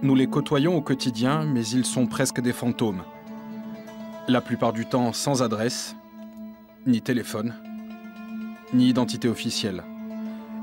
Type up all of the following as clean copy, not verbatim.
Nous les côtoyons au quotidien, mais ils sont presque des fantômes. La plupart du temps sans adresse, ni téléphone, ni identité officielle.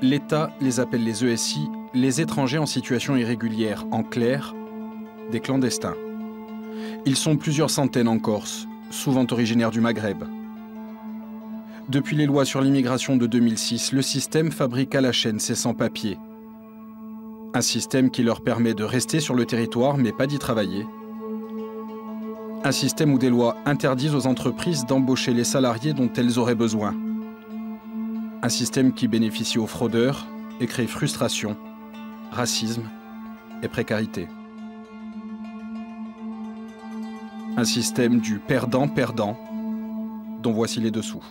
L'État les appelle les ESI, les étrangers en situation irrégulière, en clair, des clandestins. Ils sont plusieurs centaines en Corse, souvent originaires du Maghreb. Depuis les lois sur l'immigration de 2006, le système fabrique à la chaîne ces sans-papiers. Un système qui leur permet de rester sur le territoire, mais pas d'y travailler. Un système où des lois interdisent aux entreprises d'embaucher les salariés dont elles auraient besoin. Un système qui bénéficie aux fraudeurs et crée frustration, racisme et précarité. Un système du perdant-perdant, dont voici les dessous.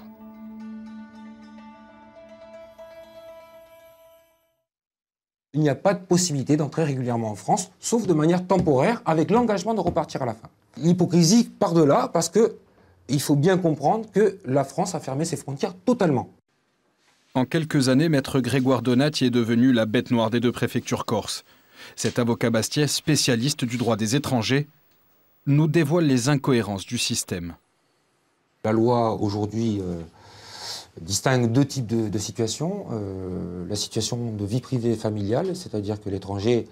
Il n'y a pas de possibilité d'entrer régulièrement en France, sauf de manière temporaire, avec l'engagement de repartir à la fin. L'hypocrisie part de là, parce qu'il faut bien comprendre que la France a fermé ses frontières totalement. En quelques années, maître Grégoire Donati est devenu la bête noire des deux préfectures corses. Cet avocat bastiais, spécialiste du droit des étrangers, nous dévoile les incohérences du système. La loi, aujourd'hui, distingue deux types de situations. La situation de vie privée et familiale, c'est-à-dire que l'étranger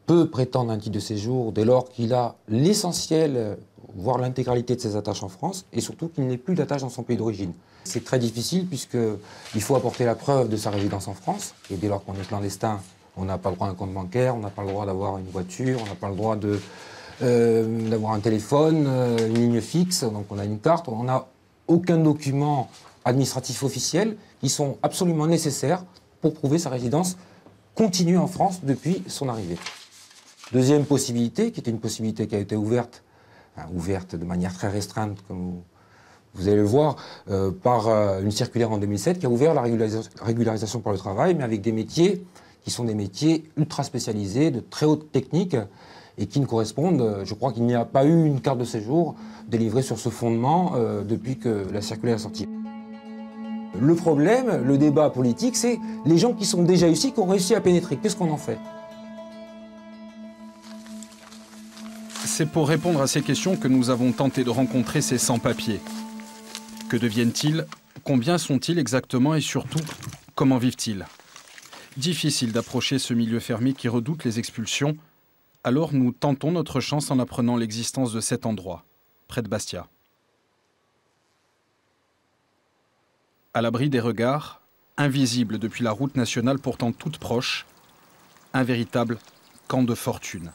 peut prétendre un titre de séjour dès lors qu'il a l'essentiel, voire l'intégralité de ses attaches en France, et surtout qu'il n'ait plus d'attaches dans son pays d'origine. C'est très difficile puisqu'il faut apporter la preuve de sa résidence en France, et dès lors qu'on est clandestin, on n'a pas le droit à un compte bancaire, on n'a pas le droit d'avoir une voiture, on n'a pas le droit d'avoir un téléphone, une ligne fixe, donc on a une carte, on n'a aucun document administratifs officiels qui sont absolument nécessaires pour prouver sa résidence continue en France depuis son arrivée. Deuxième possibilité, qui était une possibilité qui a été ouverte de manière très restreinte, comme vous allez le voir, par une circulaire en 2007 qui a ouvert la régularisation par le travail, mais avec des métiers qui sont des métiers ultra spécialisés, de très haute technique, et qui ne correspondent, je crois qu'il n'y a pas eu une carte de séjour délivrée sur ce fondement depuis que la circulaire est sortie. Le problème, le débat politique, c'est les gens qui sont déjà ici, qui ont réussi à pénétrer. Qu'est-ce qu'on en fait? C'est pour répondre à ces questions que nous avons tenté de rencontrer ces sans-papiers. Que deviennent-ils? Combien sont-ils exactement? Et surtout, comment vivent-ils? Difficile d'approcher ce milieu fermé qui redoute les expulsions. Alors nous tentons notre chance en apprenant l'existence de cet endroit, près de Bastia. À l'abri des regards, invisible depuis la route nationale pourtant toute proche, un véritable camp de fortune.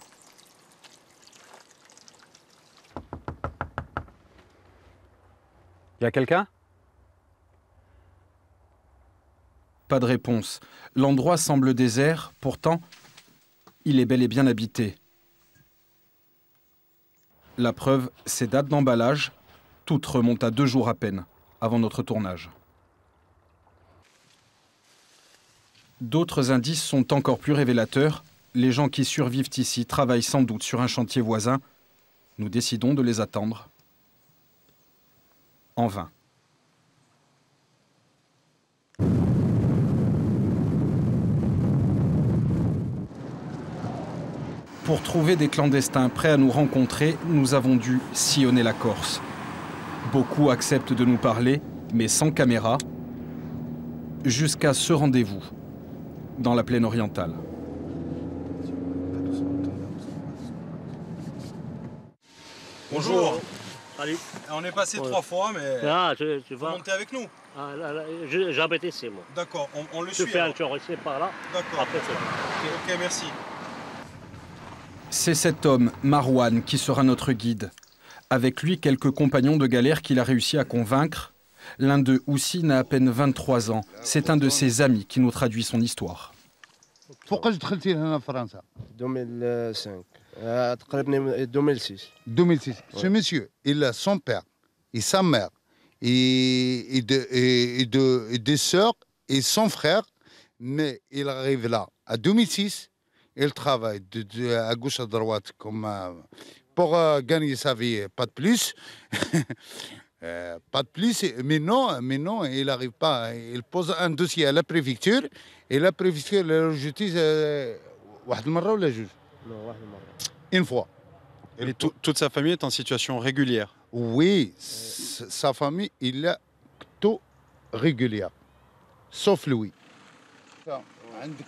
Y a quelqu'un? Pas de réponse. L'endroit semble désert, pourtant, il est bel et bien habité. La preuve, ces dates d'emballage, toutes remontent à 2 jours à peine, avant notre tournage. D'autres indices sont encore plus révélateurs. Les gens qui survivent ici travaillent sans doute sur un chantier voisin. Nous décidons de les attendre. En vain. Pour trouver des clandestins prêts à nous rencontrer, nous avons dû sillonner la Corse. Beaucoup acceptent de nous parler, mais sans caméra, jusqu'à ce rendez-vous, dans la plaine orientale. Bonjour. Salut. On est passé 3 fois, mais Ah, tu vous vas. montez avec nous. Ah, là, j'habite ici, moi. D'accord, on le Tu suit. fais un alors. tour ici par là. D'accord. Après, c'est bon. Ok, merci. C'est cet homme, Marouane, qui sera notre guide. Avec lui, quelques compagnons de galère qu'il a réussi à convaincre. L'un d'eux, Houssine, a à peine 23 ans. C'est un de ses amis qui nous traduit son histoire. فوقاش دخلتي هنا فرنسا 2005 تقريبا 2006 2006 Ce monsieur, il a son père et sa mère et deux sœurs et son frère, mais il arrive là à 2006. Il travaille à gauche à droite comme pour gagner sa vie, pas de plus. Pas de plus, mais non, il n'arrive pas. Il pose un dossier à la préfecture et la préfecture, la justice, واحد المرة ولا جوج Une fois. Et toute sa famille est en situation régulière. Oui, sa famille, il est tout régulier, sauf lui.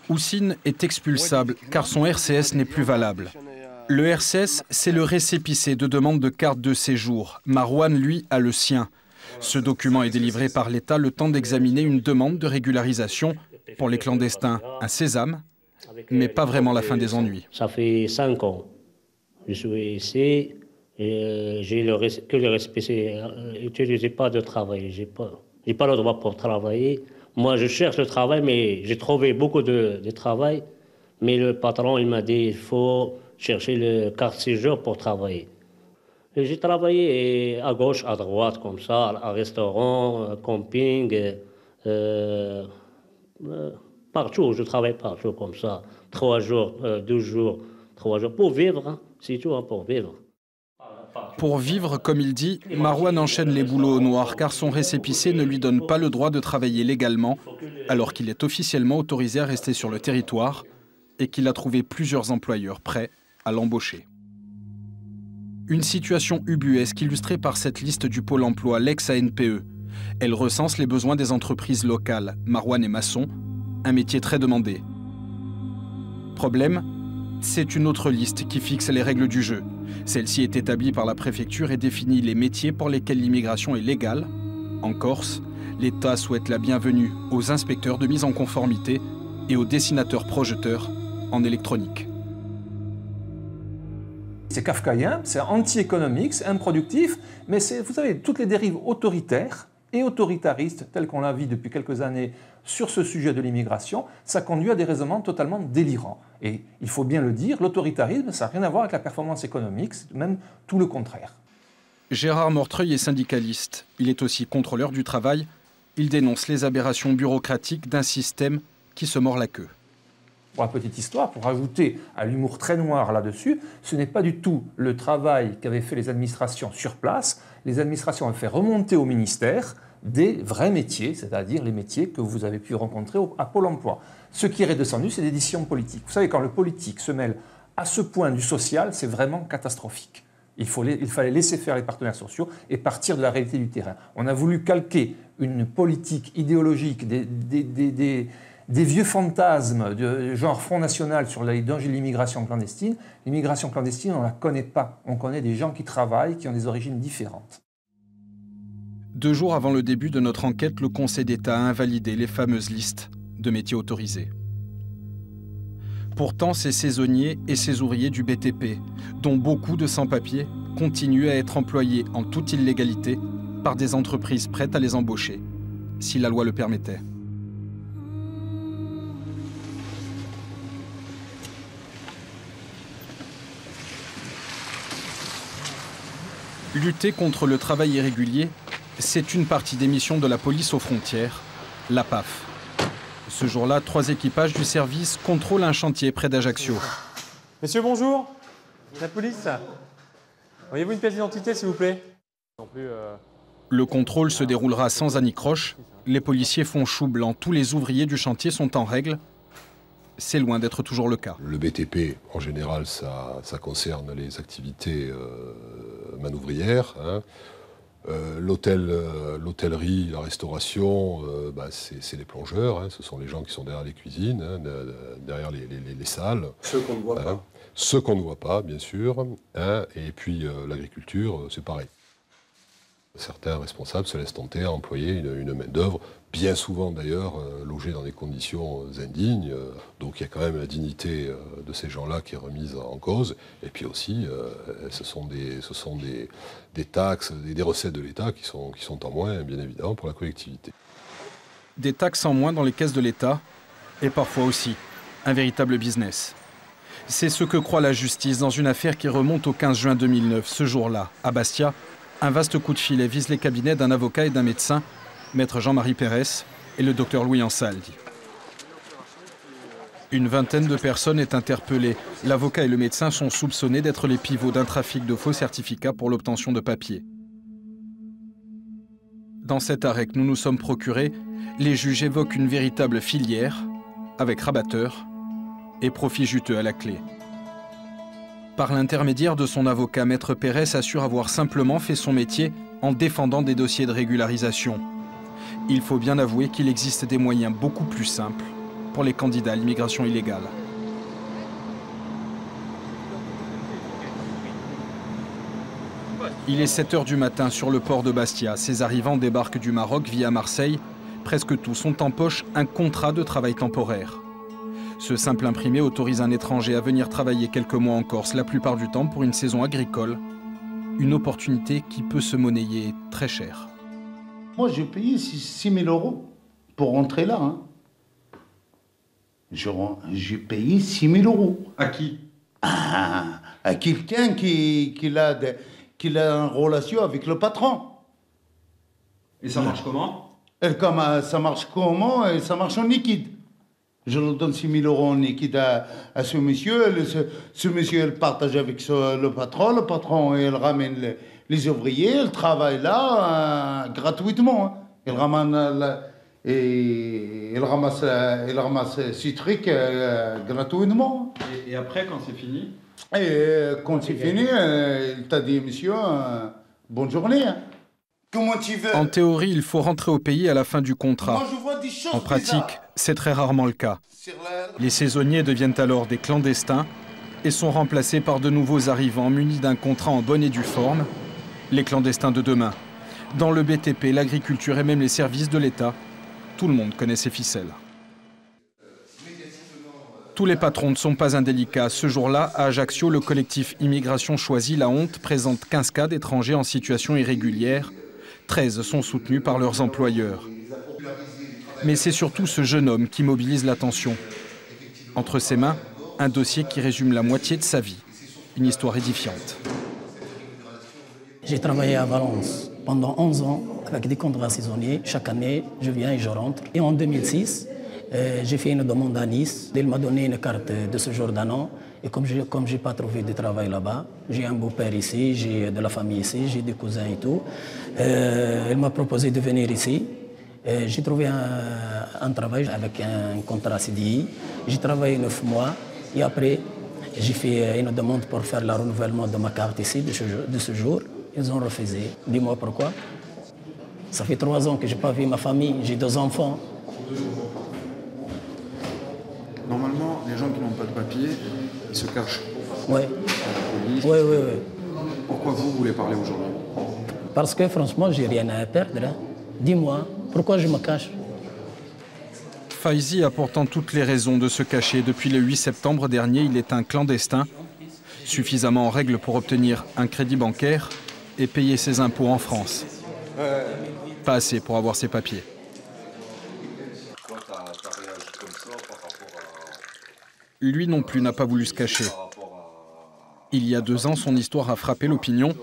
Houssine est expulsable car son RCS n'est plus valable. Le RCS, c'est le récépissé de demande de carte de séjour. Marouane, lui, a le sien. Ce document est délivré par l'État le temps d'examiner une demande de régularisation. Pour les clandestins, un sésame, mais pas vraiment la fin des ennuis. Ça fait 5 ans. Je suis ici et j'ai que le récépissé. Je n'ai pas de travail. Je n'ai pas le droit pour travailler. Moi, je cherche le travail, mais j'ai trouvé beaucoup de travail. Mais le patron, il m'a dit il faut chercher le carte séjour pour travailler. J'ai travaillé à gauche, à droite, comme ça, à restaurant, camping, partout. Je travaille partout comme ça. 3 jours, 12 jours, 3 jours pour vivre. Hein. C'est tout, hein, pour vivre. Pour vivre, comme il dit, Marouane enchaîne les boulots au noir car son récépissé ne lui donne pas le droit de travailler légalement alors qu'il est officiellement autorisé à rester sur le territoire et qu'il a trouvé plusieurs employeurs prêts à l'embaucher. Une situation ubuesque illustrée par cette liste du Pôle emploi, l'ex-ANPE. Elle recense les besoins des entreprises locales. Marouane est maçon, un métier très demandé. Problème, c'est une autre liste qui fixe les règles du jeu. Celle-ci est établie par la préfecture et définit les métiers pour lesquels l'immigration est légale. En Corse, l'État souhaite la bienvenue aux inspecteurs de mise en conformité et aux dessinateurs projeteurs en électronique. C'est kafkaïen, c'est anti-économique, c'est improductif, mais c'est, vous savez, toutes les dérives autoritaires et autoritaristes, telles qu'on la vit depuis quelques années sur ce sujet de l'immigration, ça conduit à des raisonnements totalement délirants. Et il faut bien le dire, l'autoritarisme, ça n'a rien à voir avec la performance économique, c'est même tout le contraire. Gérard Mortreuil est syndicaliste. Il est aussi contrôleur du travail. Il dénonce les aberrations bureaucratiques d'un système qui se mord la queue. Pour la petite histoire, pour ajouter à l'humour très noir là-dessus, ce n'est pas du tout le travail qu'avaient fait les administrations sur place. Les administrations ont fait remonter au ministère des vrais métiers, c'est-à-dire les métiers que vous avez pu rencontrer à Pôle emploi. Ce qui est redescendu, c'est des décisions politiques. Vous savez, quand le politique se mêle à ce point du social, c'est vraiment catastrophique. Il fallait laisser faire les partenaires sociaux et partir de la réalité du terrain. On a voulu calquer une politique idéologique, des vieux fantasmes de genre Front National sur les dangers de l'immigration clandestine. L'immigration clandestine, on ne la connaît pas. On connaît des gens qui travaillent, qui ont des origines différentes. 2 jours avant le début de notre enquête, le Conseil d'État a invalidé les fameuses listes de métiers autorisés. Pourtant, ces saisonniers et ces ouvriers du BTP, dont beaucoup de sans-papiers, continuent à être employés en toute illégalité par des entreprises prêtes à les embaucher, si la loi le permettait. Lutter contre le travail irrégulier, c'est une partie des missions de la police aux frontières, la PAF. Ce jour-là, 3 équipages du service contrôlent un chantier près d'Ajaccio. Messieurs, bonjour. La police. Auriez-vous une pièce d'identité, s'il vous plaît? Le contrôle se déroulera sans anicroche. Les policiers font chou blanc. Tous les ouvriers du chantier sont en règle. C'est loin d'être toujours le cas. Le BTP, en général, ça concerne les activités manouvrières. Hein. L'hôtellerie, la restauration, c'est les plongeurs. Hein. Ce sont les gens qui sont derrière les cuisines, hein, derrière les salles. Ceux qu'on ne voit pas. Ceux qu'on ne voit pas, bien sûr. Hein. Et puis l'agriculture, c'est pareil. Certains responsables se laissent tenter à employer une main-d'œuvre, bien souvent d'ailleurs logée dans des conditions indignes. Donc il y a quand même la dignité de ces gens-là qui est remise en cause. Et puis aussi, ce sont des taxes, des recettes de l'État qui sont en moins, bien évidemment, pour la collectivité. Des taxes en moins dans les caisses de l'État, et parfois aussi un véritable business. C'est ce que croit la justice dans une affaire qui remonte au 15 juin 2009. Ce jour-là, à Bastia, un vaste coup de filet vise les cabinets d'un avocat et d'un médecin, maître Jean-Marie Pérez et le docteur Louis Ansaldi. Une vingtaine de personnes est interpellée. L'avocat et le médecin sont soupçonnés d'être les pivots d'un trafic de faux certificats pour l'obtention de papiers. Dans cet arrêt que nous nous sommes procurés, les juges évoquent une véritable filière, avec rabatteurs et profits juteux à la clé. Par l'intermédiaire de son avocat, Maître Pérez assure avoir simplement fait son métier en défendant des dossiers de régularisation. Il faut bien avouer qu'il existe des moyens beaucoup plus simples pour les candidats à l'immigration illégale. Il est 7 h du matin sur le port de Bastia. Ces arrivants débarquent du Maroc via Marseille. Presque tous ont en poche un contrat de travail temporaire. Ce simple imprimé autorise un étranger à venir travailler quelques mois en Corse, la plupart du temps pour une saison agricole. Une opportunité qui peut se monnayer très cher. Moi, j'ai payé 6 000 € pour rentrer là. Hein. J'ai payé 6 000 €. À qui? À quelqu'un qui a une relation avec le patron. Et ça marche comment? Ça marche comment? Ça marche en liquide. Je lui donne 6 000 € en liquide à ce monsieur. Ce monsieur, il partage avec le patron. Le patron, il ramène les ouvriers. Il travaille là gratuitement. Hein. Il ramasse ces trucs gratuitement. Et après, quand c'est fini? Et quand c'est fini, il t'a dit, monsieur, bonne journée. Hein. Comment tu veux? En théorie, il faut rentrer au pays à la fin du contrat. Moi, je vois des choses en pratique, bizarres. c'est très rarement le cas. Les saisonniers deviennent alors des clandestins et sont remplacés par de nouveaux arrivants munis d'un contrat en bonne et due forme, les clandestins de demain. Dans le BTP, l'agriculture et même les services de l'État, tout le monde connaît ces ficelles. Tous les patrons ne sont pas indélicats. Ce jour-là, à Ajaccio, le collectif Immigration Choisit la Honte présente 15 cas d'étrangers en situation irrégulière. 13 sont soutenus par leurs employeurs. Mais c'est surtout ce jeune homme qui mobilise l'attention. Entre ses mains, un dossier qui résume la moitié de sa vie. Une histoire édifiante. J'ai travaillé à Valence pendant 11 ans avec des contrats saisonniers. Chaque année, je viens et je rentre. Et en 2006, j'ai fait une demande à Nice. Il m'a donné une carte de séjour d'un an. Et comme je n'ai pas trouvé de travail là-bas, j'ai un beau-père ici, j'ai de la famille ici, j'ai des cousins et tout. Il m'a proposé de venir ici. J'ai trouvé un travail avec un contrat CDI. J'ai travaillé 9 mois et après, j'ai fait une demande pour faire le renouvellement de ma carte ici de séjour. Ils ont refusé. Dis-moi pourquoi. Ça fait 3 ans que je n'ai pas vu ma famille, j'ai 2 enfants. Normalement, les gens qui n'ont pas de papier, ils se cachent. Oui. Oui. Pourquoi vous voulez parler aujourd'hui? Parce que franchement, j'ai rien à perdre. Hein. Dis-moi, pourquoi je me cache? Faizi a pourtant toutes les raisons de se cacher. Depuis le 8 septembre dernier, il est un clandestin, suffisamment en règle pour obtenir un crédit bancaire et payer ses impôts en France. Pas assez pour avoir ses papiers. Lui non plus n'a pas voulu se cacher. Il y a 2 ans, son histoire a frappé l'opinion.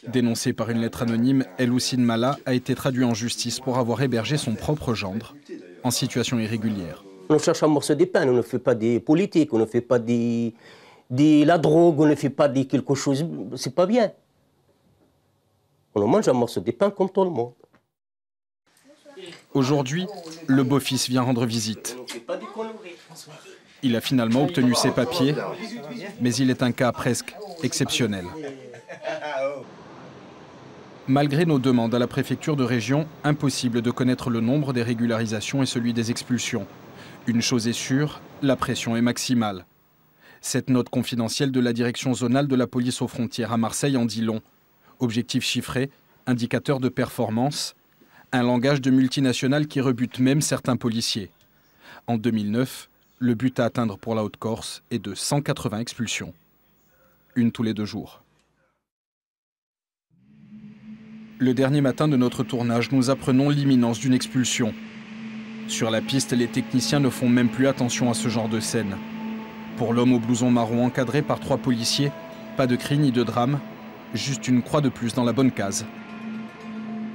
Dénoncée par une lettre anonyme, El Houssine Mala a été traduit en justice pour avoir hébergé son propre gendre en situation irrégulière. On cherche un morceau de pain, on ne fait pas des politiques, on ne fait pas de la drogue, on ne fait pas de quelque chose, c'est pas bien. On mange un morceau de pain comme tout le monde. Aujourd'hui, le beau-fils vient rendre visite. Il a finalement obtenu ses papiers, mais il est un cas presque exceptionnel. Malgré nos demandes à la préfecture de région, impossible de connaître le nombre des régularisations et celui des expulsions. Une chose est sûre, la pression est maximale. Cette note confidentielle de la direction zonale de la police aux frontières à Marseille en dit long. Objectifs chiffrés, indicateurs de performance, un langage de multinationales qui rebute même certains policiers. En 2009, le but à atteindre pour la Haute-Corse est de 180 expulsions. Une tous les 2 jours. Le dernier matin de notre tournage, nous apprenons l'imminence d'une expulsion. Sur la piste, les techniciens ne font même plus attention à ce genre de scène. Pour l'homme au blouson marron encadré par 3 policiers, pas de cri ni de drame, juste une croix de plus dans la bonne case.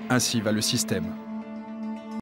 Ainsi va le système.